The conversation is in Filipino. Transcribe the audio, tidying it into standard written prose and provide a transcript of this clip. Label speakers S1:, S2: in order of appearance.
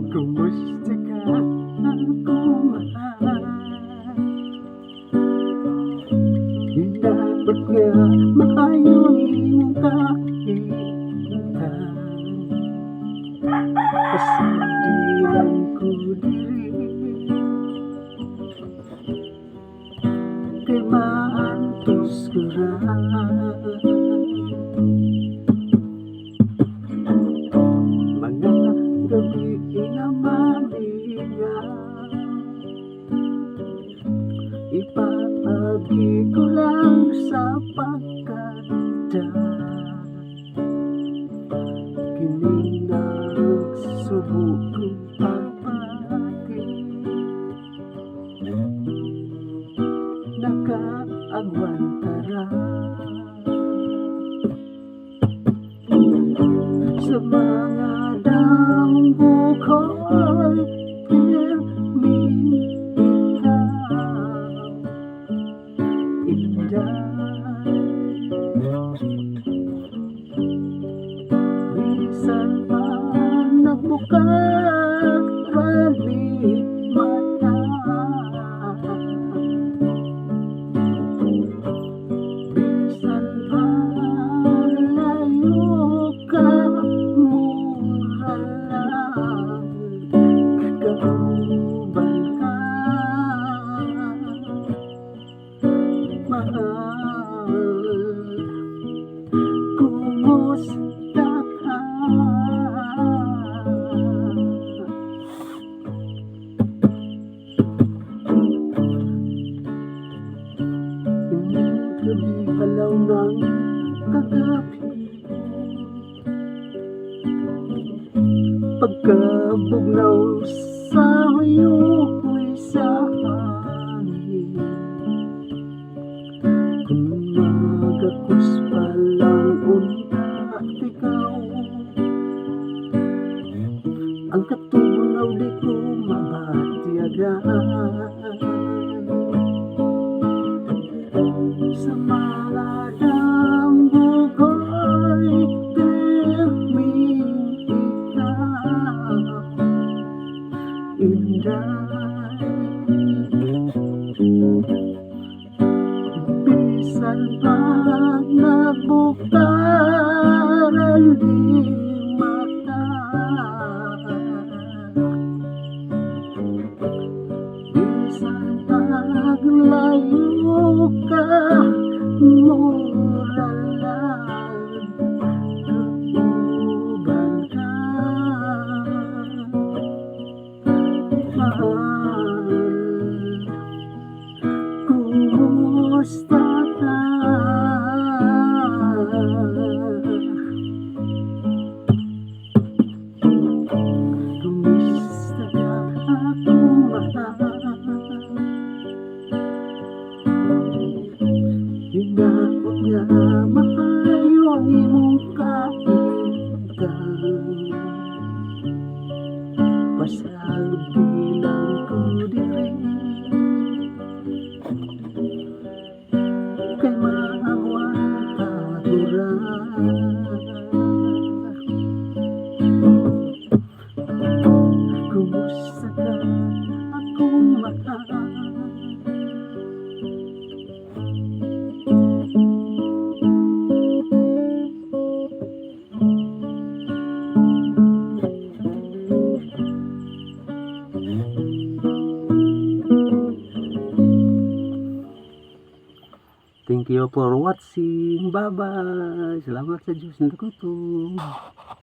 S1: Kumusta ka akong mahal? Dapat nga maayon ka pasadilan ko diri kay maantos ko ra mga gabi na mabiga ipaagi ko lang sa pagkanda kining nagsubok kong pagpati nakaagwan tara sa mga daong bukoy pirming bisan pa nagbuka balik mata bisan pa layo ka mura lang kauban ka mahal kumusta ka gabi alaw ng kagabi pagkabugnaw sa huyukoy sa hangin kumagakus pa lang unta ikaw ang katunaw di ko mabatiagan sa mga dambukoy pirming ikaw inday bisan pag nagbukaran di mata bisan pag layo ka mura lang kauban ka mahal kumusta ka kumusta ka akong mahal hinapot nga maayo ang imong kaingan pasabilang ko diri kay maagwan tagura kumusta ka akong mahal Thank you for watching. Bye-bye. Salamat sa Diyos na kuto.